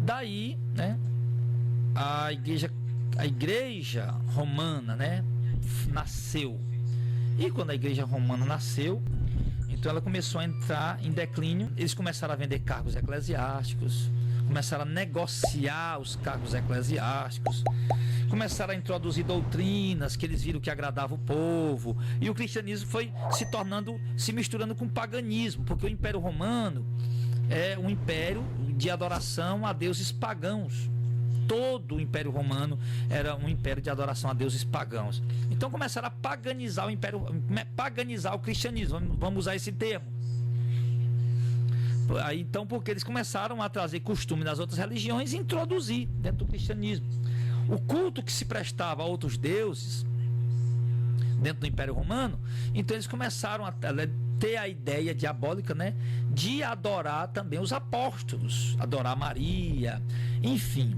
Daí, né, a igreja romana, né, nasceu. E quando a igreja romana nasceu, então ela começou a entrar em declínio. Eles começaram a vender cargos eclesiásticos, começaram a negociar os cargos eclesiásticos, começaram a introduzir doutrinas que eles viram que agradava o povo, e o cristianismo foi se misturando com o paganismo, porque o Império Romano é um império de adoração a deuses pagãos. Todo o Império Romano era um império de adoração a deuses pagãos. Então começaram a paganizar paganizar o cristianismo, vamos usar esse termo. Aí, então, porque eles começaram a trazer costume das outras religiões e introduzir dentro do cristianismo. O culto que se prestava a outros deuses dentro do Império Romano, então eles começaram a ter a ideia diabólica, né, de adorar também os apóstolos, adorar Maria, enfim,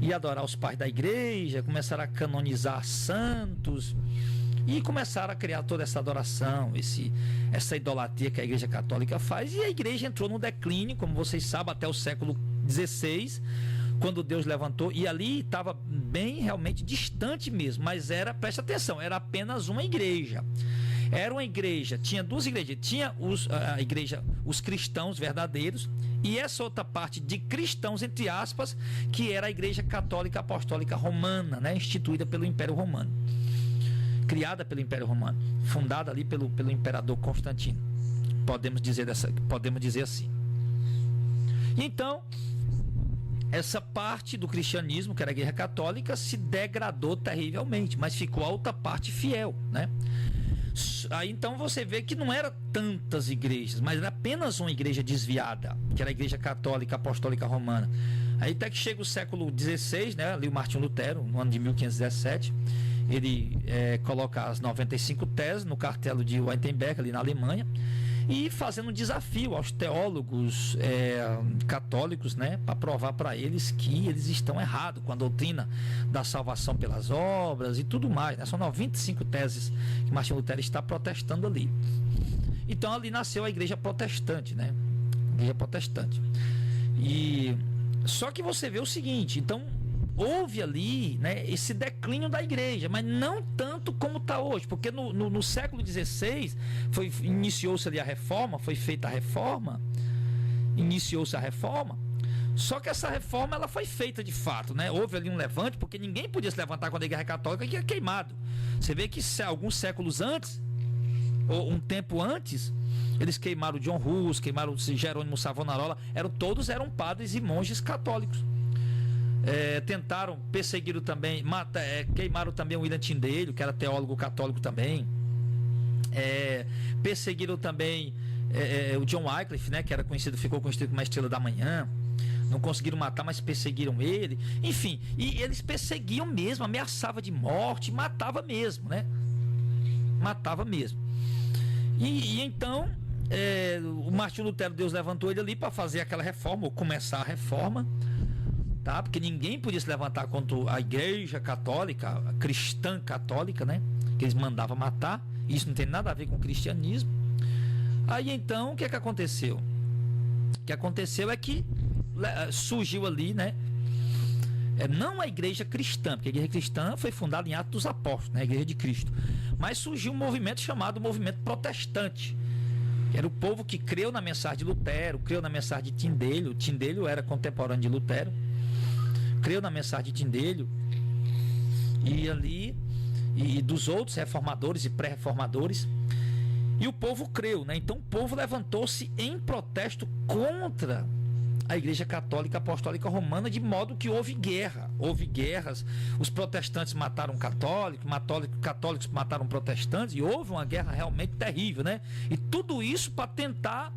e adorar os pais da igreja, começaram a canonizar santos e começaram a criar toda essa adoração, essa idolatria que a igreja católica faz. E a igreja entrou no declínio, como vocês sabem, até o século XVI, quando Deus levantou, e ali estava bem realmente distante mesmo, mas era, preste atenção, era apenas uma igreja. Era uma igreja, tinha duas igrejas, tinha a igreja, os cristãos verdadeiros, e essa outra parte de cristãos, entre aspas, que era a igreja católica apostólica romana, né, instituída pelo Império Romano, criada pelo Império Romano, fundada ali pelo imperador Constantino, podemos dizer assim. E então, essa parte do cristianismo, que era a igreja católica, se degradou terrivelmente, mas ficou a outra parte fiel, né? Aí então você vê que não eram tantas igrejas, mas era apenas uma igreja desviada, que era a igreja católica apostólica romana. Aí até que chega o século XVI, né, ali o Martinho Lutero, no ano de 1517, ele coloca as 95 teses no castelo de Wittenberg, ali na Alemanha, e fazendo um desafio aos teólogos católicos, né, para provar para eles que eles estão errados com a doutrina da salvação pelas obras e tudo mais, né? São 95 teses que Martinho Lutero está protestando ali. Então ali nasceu a igreja protestante, né? Igreja protestante. E só que você vê o seguinte, então houve ali, né, esse declínio da igreja, mas não tanto como está hoje, porque no século XVI iniciou-se ali a reforma, foi feita a reforma, iniciou-se a reforma, só que essa reforma ela foi feita de fato, né? Houve ali um levante, porque ninguém podia se levantar quando a igreja católica ia queimado. Você vê que alguns séculos antes, ou um tempo antes, eles queimaram John Hus, queimaram Jerônimo Savonarola, todos eram padres e monges católicos. Tentaram, perseguiram também, queimaram também o William Tyndale, que era teólogo católico também. Perseguiram também o John Wycliffe, né, que ficou conhecido como a Estrela da Manhã. Não conseguiram matar, mas perseguiram ele. Enfim, e eles perseguiam mesmo, ameaçava de morte, matava mesmo, né? Matava mesmo. E então o Martinho Lutero, Deus levantou ele ali para fazer aquela reforma, ou começar a reforma, tá? Porque ninguém podia se levantar contra a igreja católica, a cristã católica, né, que eles mandavam matar. Isso não tem nada a ver com o cristianismo. Aí então o que aconteceu? O que aconteceu é que surgiu ali, né, não a igreja cristã, porque a igreja cristã foi fundada em Atos dos Apóstolos, né, a igreja de Cristo, mas surgiu um movimento chamado movimento protestante, que era o povo que creu na mensagem de Lutero, creu na mensagem de Tyndale. O Tyndale era contemporâneo de Lutero, creu na mensagem de Tyndale e dos outros reformadores e pré-reformadores, e o povo creu, né? Então o povo levantou-se em protesto contra a igreja católica apostólica romana, de modo que houve guerras, os protestantes mataram católicos mataram protestantes, e houve uma guerra realmente terrível, né? E tudo isso para tentar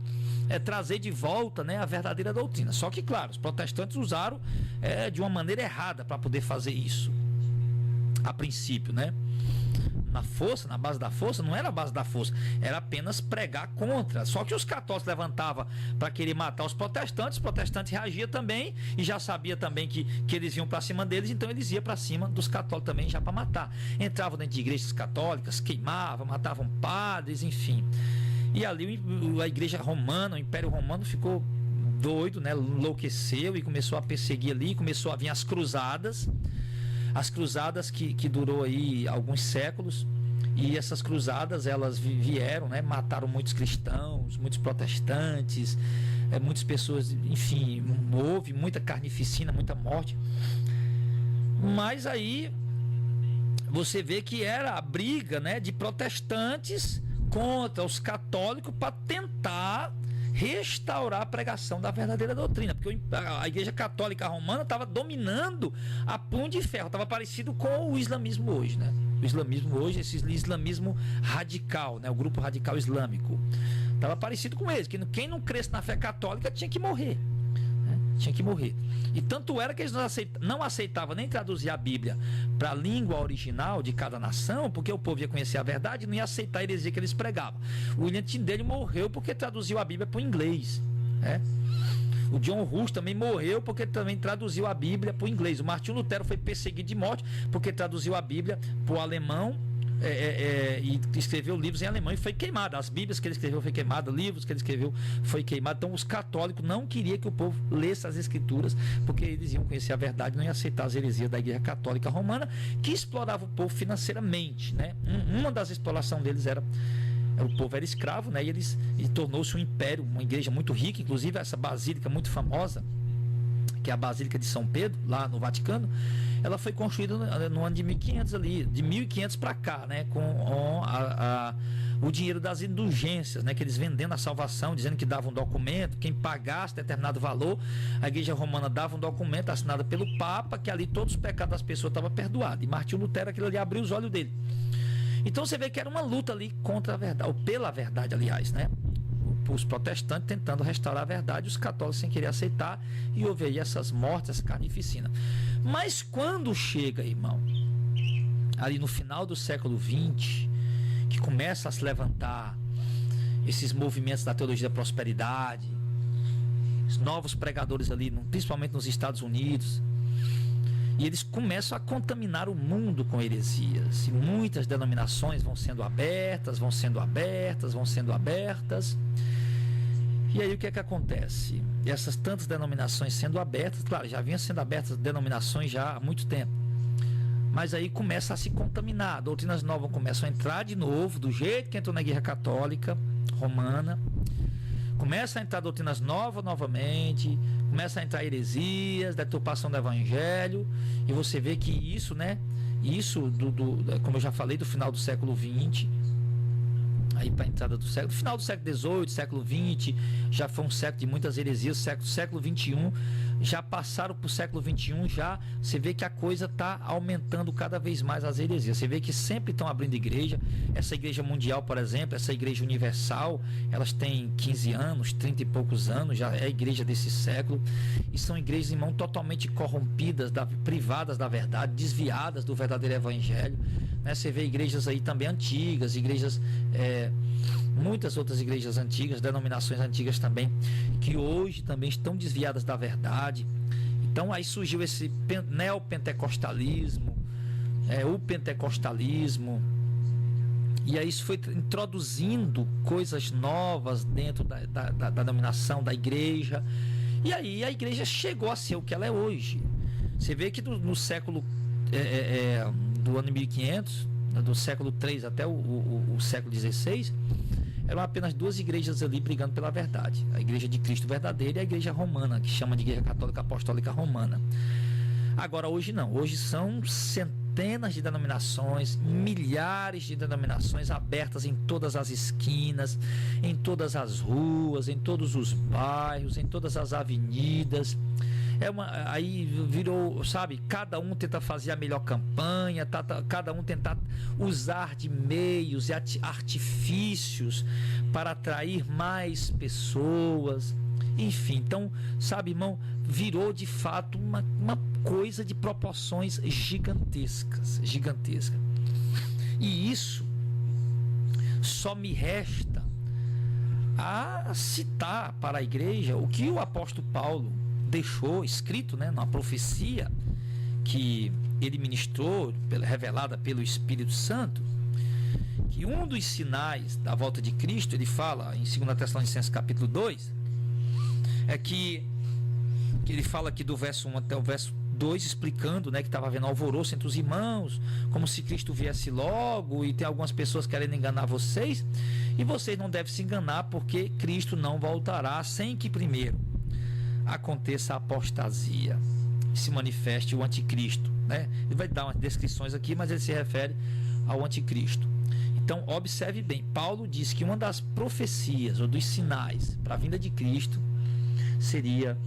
trazer de volta, né, a verdadeira doutrina. Só que, claro, os protestantes usaram de uma maneira errada para poder fazer isso, a princípio, né? Na base da força, não era a base da força, era apenas pregar contra. Só que os católicos levantavam para querer matar os protestantes reagiam também, e já sabia também que eles iam para cima deles, então eles iam para cima dos católicos também, já para matar. Entravam dentro de igrejas católicas, queimavam, matavam padres, enfim. E ali a igreja romana, o Império Romano ficou doido, né? Enlouqueceu e começou a perseguir ali, começou a vir as cruzadas que durou aí alguns séculos. E essas cruzadas, elas vieram, né? Mataram muitos cristãos, muitos protestantes, muitas pessoas, enfim, houve muita carnificina, muita morte. Mas aí você vê que era a briga, né, de protestantes contra os católicos para tentar restaurar a pregação da verdadeira doutrina, porque a Igreja Católica Romana estava dominando a punho de ferro, estava parecido com o islamismo hoje, né? O islamismo hoje, esse islamismo radical, né? O grupo radical islâmico, estava parecido com eles, que quem não cresce na fé católica tinha que morrer, né? Tinha que morrer. E tanto era que eles não aceitavam nem traduzir a Bíblia para a língua original de cada nação, porque o povo ia conhecer a verdade e não ia aceitar a heresia que eles pregavam. O William Tyndale morreu porque traduziu a Bíblia para o inglês, né? O John Hus também morreu porque também traduziu a Bíblia para o inglês. O Martinho Lutero foi perseguido de morte porque traduziu a Bíblia para o alemão, e escreveu livros em alemão e foi queimado. As Bíblias que ele escreveu foi queimada, livros que ele escreveu foi queimado. Então os católicos não queriam que o povo lesse as escrituras, porque eles iam conhecer a verdade, não iam aceitar as heresias da Igreja Católica Romana, que explorava o povo financeiramente, né? Uma das explorações deles era o povo era escravo, né? E tornou-se um império, uma igreja muito rica. Inclusive essa basílica muito famosa, que é a Basílica de São Pedro, lá no Vaticano, ela foi construída no ano de 1500 ali, de 1500 para cá, né, com o dinheiro das indulgências, né, que eles vendendo a salvação, dizendo que dava um documento, quem pagasse determinado valor, a Igreja Romana dava um documento assinado pelo Papa, que ali todos os pecados das pessoas estavam perdoados. E Martinho Lutero, aquilo ali abriu os olhos dele. Então você vê que era uma luta ali contra a verdade, ou pela verdade, aliás, né? Os protestantes tentando restaurar a verdade, os católicos sem querer aceitar, e houve aí essas mortes, essa carnificina. Mas quando chega, irmão, ali no final do século XX, que começa a se levantar esses movimentos da teologia da prosperidade, os novos pregadores ali, principalmente nos Estados Unidos, e eles começam a contaminar o mundo com heresias, e muitas denominações vão sendo abertas. E aí o que é que acontece? Essas tantas denominações sendo abertas, claro, já vinham sendo abertas denominações já há muito tempo, mas aí começa a se contaminar, doutrinas novas começam a entrar de novo, do jeito que entrou na Igreja Católica Romana, começa a entrar doutrinas novas novamente, começa a entrar heresias, deturpação do Evangelho, e você vê que isso, né, como eu já falei, do final do século XX, aí para a entrada do século, final do século XVIII, século XX, já foi um século de muitas heresias. Século XXI, já passaram para o século XXI, já você vê que a coisa está aumentando cada vez mais as heresias. Você vê que sempre estão abrindo igreja. Essa igreja mundial, por exemplo, essa igreja universal, elas têm 15 anos, 30 e poucos anos, já é a igreja desse século, e são igrejas, irmão, totalmente corrompidas, privadas da verdade, desviadas do verdadeiro evangelho, né? Você vê igrejas aí também antigas, muitas outras igrejas antigas, denominações antigas também, que hoje também estão desviadas da verdade. Então aí surgiu esse neopentecostalismo, o pentecostalismo, e aí isso foi introduzindo coisas novas dentro da denominação da igreja, e aí a igreja chegou a ser o que ela é hoje. Você vê que no século do ano 1500, do século 3 até o século 16, eram apenas duas igrejas ali brigando pela verdade: a Igreja de Cristo verdadeira e a Igreja Romana, que chama de Igreja Católica Apostólica Romana. Agora hoje não, hoje são centenas de denominações, milhares de denominações abertas em todas as esquinas, em todas as ruas, em todos os bairros, em todas as avenidas. Aí virou, sabe, cada um tenta fazer a melhor campanha, cada um tentar usar de meios e artifícios para atrair mais pessoas, enfim. Então, sabe, irmão, virou de fato uma coisa de proporções gigantescas. E isso só me resta a citar para a igreja o que o apóstolo Paulo deixou escrito, né, numa profecia que ele ministrou, revelada pelo Espírito Santo, que um dos sinais da volta de Cristo, ele fala em 2 Tessalonicenses capítulo 2, é que ele fala aqui do verso 1 até o verso 2, explicando, né, que estava havendo alvoroço entre os irmãos, como se Cristo viesse logo, e tem algumas pessoas querendo enganar vocês, e vocês não devem se enganar, porque Cristo não voltará sem que primeiro aconteça a apostasia, se manifeste o anticristo, né? Ele vai dar umas descrições aqui, mas ele se refere ao anticristo. Então observe bem, Paulo diz que uma das profecias ou dos sinais para a vinda de Cristo seria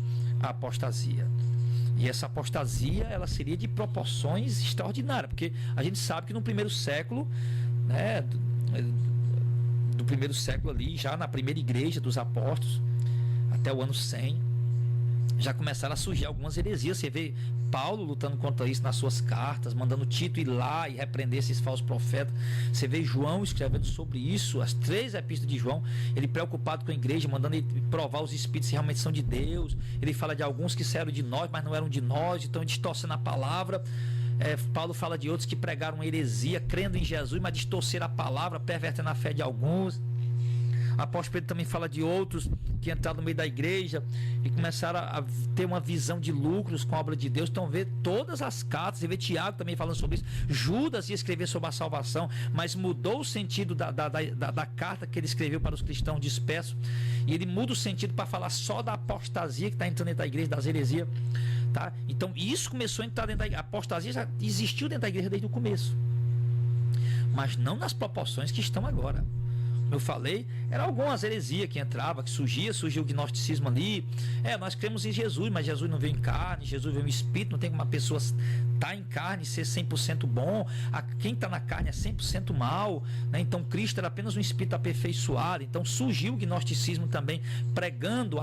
a apostasia. E essa apostasia, ela seria de proporções extraordinárias, porque a gente sabe que no primeiro século, né, do primeiro século ali, já na primeira igreja dos apóstolos, até o ano 100, já começaram a surgir algumas heresias. Você vê Paulo lutando contra isso nas suas cartas, mandando Tito ir lá e repreender esses falsos profetas. Você vê João escrevendo sobre isso, as 3 epístolas de João, ele preocupado com a igreja, mandando ele provar os espíritos se realmente são de Deus. Ele fala de alguns que saíram de nós, mas não eram de nós, então distorcendo a palavra. Paulo fala de outros que pregaram heresia, crendo em Jesus, mas distorceram a palavra, pervertendo a fé de alguns. Apóstolo Pedro também fala de outros que entraram no meio da igreja e começaram a ter uma visão de lucros com a obra de Deus. Então vê todas as cartas, você vê Tiago também falando sobre isso. Judas ia escrever sobre a salvação, mas mudou o sentido da carta que ele escreveu para os cristãos dispersos, e ele muda o sentido para falar só da apostasia que está entrando dentro da igreja, das heresias, tá? Então isso começou a entrar dentro da igreja. A apostasia já existiu dentro da igreja desde o começo, mas não nas proporções que estão agora. Eu falei, era algumas heresias que entrava, que surgiu o gnosticismo ali. Nós cremos em Jesus, mas Jesus não veio em carne, Jesus veio em espírito. Não tem como uma pessoa estar em carne e ser 100% bom. Quem está na carne é 100% mal, né? Então Cristo era apenas um espírito aperfeiçoado. Então surgiu o gnosticismo também, pregando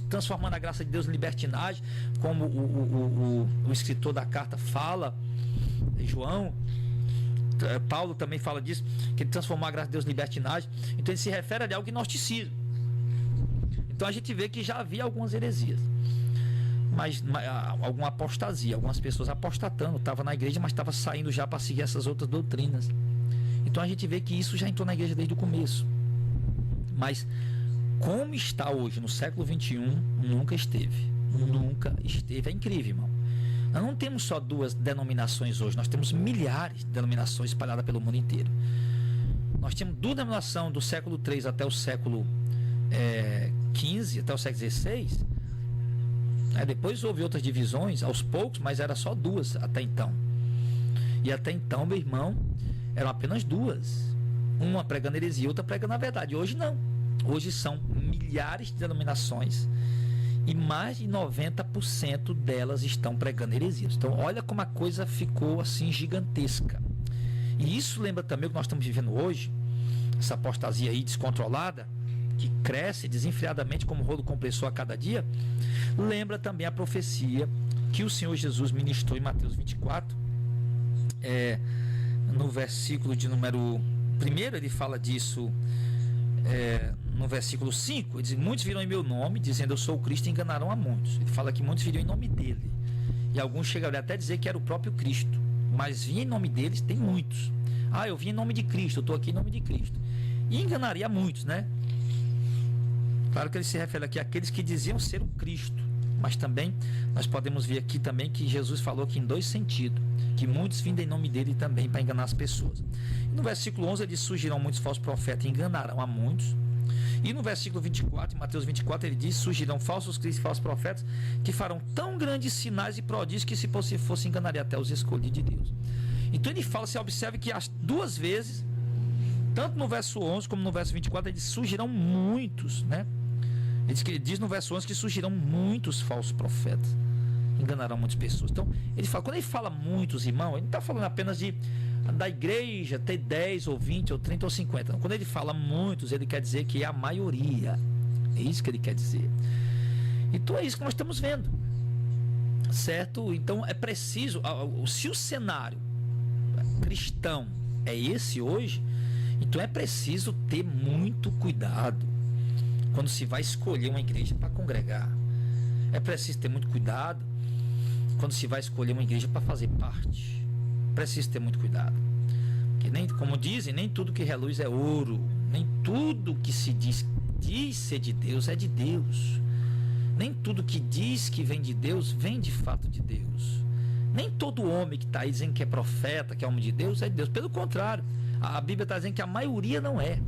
transformando a graça de Deus em libertinagem, como o escritor da carta fala, João. Paulo também fala disso, que ele transformou a graça de Deus em libertinagem. Então ele se refere ali ao gnosticismo. Então a gente vê que já havia algumas heresias, mas alguma apostasia, algumas pessoas apostatando, estavam na igreja, mas estavam saindo já para seguir essas outras doutrinas. Então a gente vê que isso já entrou na igreja desde o começo. Mas como está hoje, no século 21, nunca esteve. Nunca esteve. É incrível, irmão. Nós não temos só 2 denominações hoje, nós temos milhares de denominações espalhadas pelo mundo inteiro. Nós temos 2 denominações do século 3 até o século 15, até o século 16. Depois houve outras divisões, aos poucos, mas era só 2 até então. E até então, meu irmão, eram apenas 2. Uma pregando heresia, outra pregando a verdade. Hoje não. Hoje são milhares de denominações, e mais de 90% delas estão pregando heresias. Então olha como a coisa ficou assim gigantesca. E isso lembra também o que nós estamos vivendo hoje, essa apostasia aí descontrolada, que cresce desenfreadamente como rolo compressor a cada dia. Lembra também a profecia que o Senhor Jesus ministrou em Mateus 24, no versículo de número 1, ele fala disso. No versículo 5, ele diz: muitos virão em meu nome, dizendo eu sou o Cristo, e enganarão a muitos. Ele fala que muitos viriam em nome dele, e alguns chegariam até a dizer que era o próprio Cristo, mas vir em nome deles tem muitos. Eu vim em nome de Cristo, eu estou aqui em nome de Cristo, e enganaria muitos, né? Claro que ele se refere aqui àqueles que diziam ser o Cristo, mas também nós podemos ver aqui também que Jesus falou aqui em 2 sentidos, que muitos vêm em nome dele também para enganar as pessoas. E no versículo 11 ele diz: surgirão muitos falsos profetas e enganarão a muitos. E no versículo 24, em Mateus 24, ele diz: surgirão falsos cristos e falsos profetas que farão tão grandes sinais e prodígios que, se fosse, enganaria até os escolhidos de Deus. Então ele fala, você observe que as 2 vezes, tanto no verso 11 como no verso 24, ele diz: surgirão muitos, né? Ele diz no verso 11 que surgirão muitos falsos profetas, enganarão muitas pessoas. Então ele fala, quando ele fala muitos, irmão, ele não está falando apenas da igreja ter 10 ou 20 ou 30 ou 50. Quando ele fala muitos, ele quer dizer que é a maioria. É isso que ele quer dizer. Então é isso que nós estamos vendo, certo? Então é preciso, se o cenário cristão é esse hoje, então é preciso ter muito cuidado quando se vai escolher uma igreja para congregar. É preciso ter muito cuidado quando se vai escolher uma igreja para fazer parte. Preciso ter muito cuidado, porque nem, como dizem, nem tudo que reluz é ouro, nem tudo que se diz ser de Deus é de Deus. nem tudo que diz que vem de Deus, vem de fato de Deus. Nem todo homem que está aí dizendo que é profeta, que é homem de Deus, é de Deus. Pelo contrário, a Bíblia está dizendo que a maioria não é.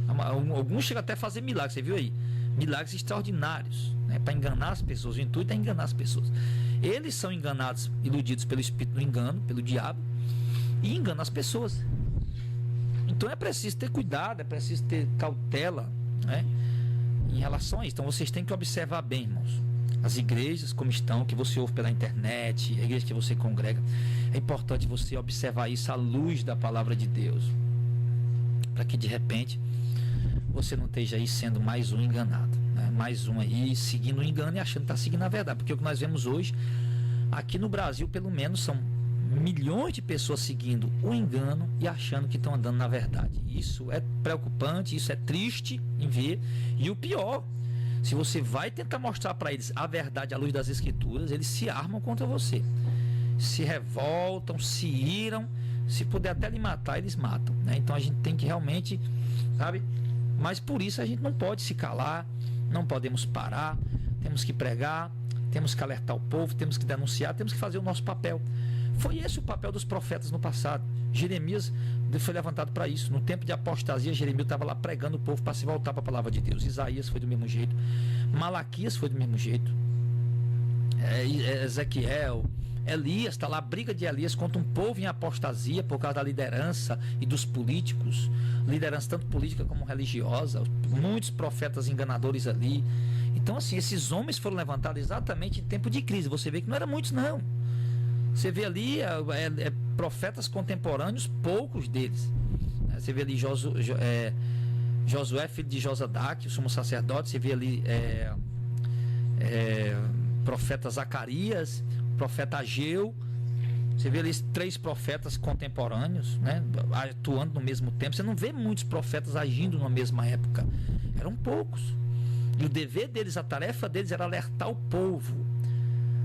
Alguns chegam até a fazer milagres, você viu aí? Milagres extraordinários, né? Para enganar as pessoas. O intuito é enganar as pessoas. Eles são enganados, iludidos pelo espírito do engano, pelo diabo, e enganam as pessoas. Então é preciso ter cuidado, é preciso ter cautela, né, em relação a isso. Então vocês têm que observar bem, irmãos, as igrejas como estão, que você ouve pela internet, a igreja que você congrega. É importante você observar isso à luz da palavra de Deus, para que de repente você não esteja aí sendo mais um enganado, né? Mais um aí seguindo o engano e achando que está seguindo a verdade. Porque o que nós vemos hoje aqui no Brasil, pelo menos, são milhões de pessoas seguindo o engano e achando que estão andando na verdade. Isso é preocupante, isso é triste em ver. E o pior, se você vai tentar mostrar para eles a verdade à luz das escrituras, eles se armam contra você, se revoltam, se iram, se puder até lhe matar, eles matam, né? Então a gente tem que realmente, sabe, mas por isso a gente não pode se calar, não podemos parar, temos que pregar, temos que alertar o povo, temos que denunciar, temos que fazer o nosso papel. Foi esse o papel dos profetas no passado. Jeremias foi levantado para isso. No tempo de apostasia, Jeremias estava lá pregando o povo para se voltar para a palavra de Deus. Isaías foi do mesmo jeito, Malaquias foi do mesmo jeito, Ezequiel, Elias, está lá a briga de Elias contra um povo em apostasia por causa da liderança e dos políticos, liderança tanto política como religiosa, muitos profetas enganadores ali. Então assim, esses homens foram levantados exatamente em tempo de crise. Você vê que não eram muitos não. Você vê ali profetas contemporâneos, poucos deles. Você vê ali Josué, filho de Josadaque, o sumo sacerdote. Você vê ali profeta Zacarias, profeta Ageu. Você vê ali 3 profetas contemporâneos, né, atuando no mesmo tempo. Você não vê muitos profetas agindo na mesma época. Eram poucos. E o dever deles, a tarefa deles era alertar o povo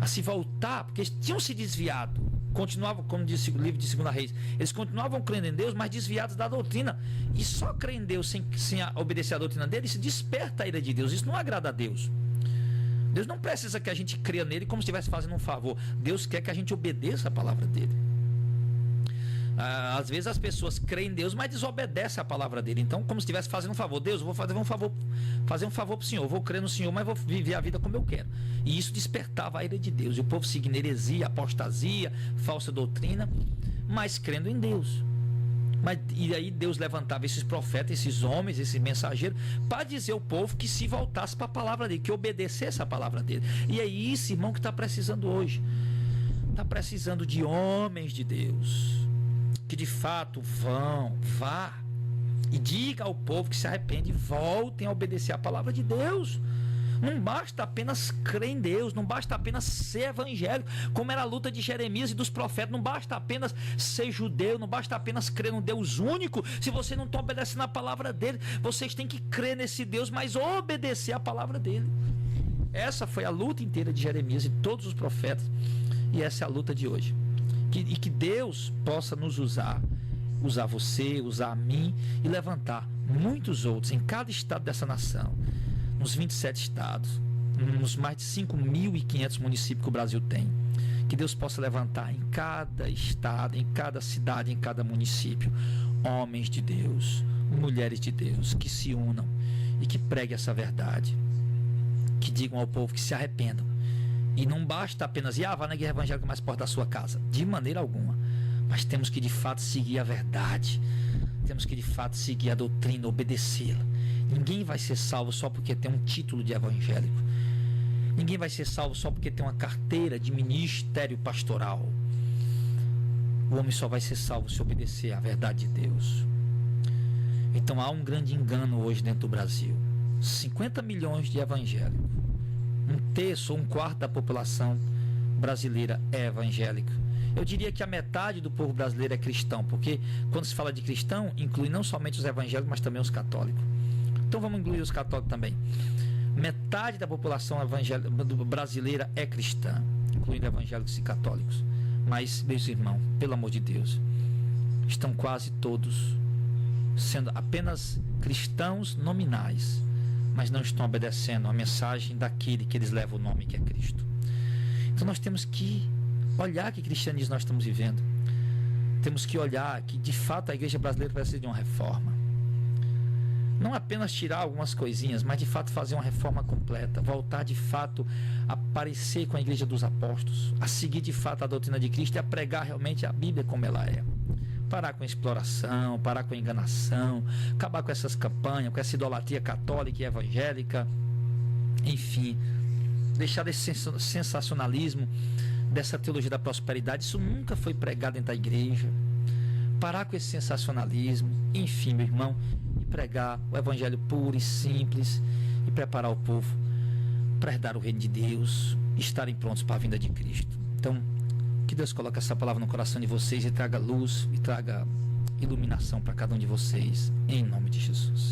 a se voltar, porque eles tinham se desviado, continuavam, como diz o livro de 2 Reis, eles continuavam crendo em Deus, mas desviados da doutrina, e só crer em Deus sem obedecer a doutrina dele, isso desperta a ira de Deus. Isso não agrada a Deus. Deus não precisa que a gente creia nele como se estivesse fazendo um favor. Deus quer que a gente obedeça a palavra dele. Às vezes as pessoas creem em Deus, mas desobedecem a palavra dele. Então, como se estivesse fazendo um favor. Deus, eu vou fazer um favor para o Senhor. Eu vou crer no Senhor, mas vou viver a vida como eu quero. E isso despertava a ira de Deus. E o povo seguindo heresia, apostasia, falsa doutrina, mas crendo em Deus. E aí Deus levantava esses profetas, esses homens, esses mensageiros, para dizer ao povo que se voltasse para a palavra dele, que obedecesse a palavra dele. E é isso, irmão, que está precisando hoje. Está precisando de homens de Deus, que de fato vá e diga ao povo que se arrepende, voltem a obedecer a palavra de Deus. Não basta apenas crer em Deus, não basta apenas ser evangélico, como era a luta de Jeremias e dos profetas. Não basta apenas ser judeu, não basta apenas crer no Deus único. Se você não está obedecendo a palavra dele, vocês têm que crer nesse Deus, mas obedecer a palavra dele. Essa foi a luta inteira de Jeremias e todos os profetas, e essa é a luta de hoje. E que Deus possa nos usar você, usar a mim e levantar muitos outros em cada estado dessa nação, nos 27 estados, nos mais de 5.500 municípios que o Brasil tem. Que Deus possa levantar em cada estado, em cada cidade, em cada município, homens de Deus, mulheres de Deus, que se unam e que preguem essa verdade, que digam ao povo que se arrependam. E não basta apenas ir, vá na igreja evangélica mais perto da sua casa. De maneira alguma. Mas temos que de fato seguir a verdade. Temos que de fato seguir a doutrina, obedecê-la. Ninguém vai ser salvo só porque tem um título de evangélico. Ninguém vai ser salvo só porque tem uma carteira de ministério pastoral. O homem só vai ser salvo se obedecer à verdade de Deus. Então há um grande engano hoje dentro do Brasil. 50 milhões de evangélicos. 1/3 ou 1/4 da população brasileira é evangélica. Eu diria que a metade do povo brasileiro é cristão, porque quando se fala de cristão, inclui não somente os evangélicos, mas também os católicos. Então vamos incluir os católicos também. Metade da população brasileira é cristã, incluindo evangélicos e católicos. Mas, meus irmãos, pelo amor de Deus, estão quase todos sendo apenas cristãos nominais, mas não estão obedecendo a mensagem daquele que eles levam o nome, que é Cristo. Então nós temos que olhar que cristianismo nós estamos vivendo. Temos que olhar que de fato a igreja brasileira precisa de uma reforma. Não apenas tirar algumas coisinhas, mas de fato fazer uma reforma completa, voltar de fato a parecer com a igreja dos apóstolos, a seguir de fato a doutrina de Cristo e a pregar realmente a Bíblia como ela é. Parar com a exploração, parar com a enganação, acabar com essas campanhas, com essa idolatria católica e evangélica, enfim, deixar desse sensacionalismo, dessa teologia da prosperidade. Isso nunca foi pregado dentro da igreja. Parar com esse sensacionalismo, enfim, meu irmão, e pregar o evangelho puro e simples e preparar o povo para herdar o reino de Deus e estarem prontos para a vinda de Cristo. Então, que Deus coloque essa palavra no coração de vocês e traga luz e traga iluminação para cada um de vocês, em nome de Jesus.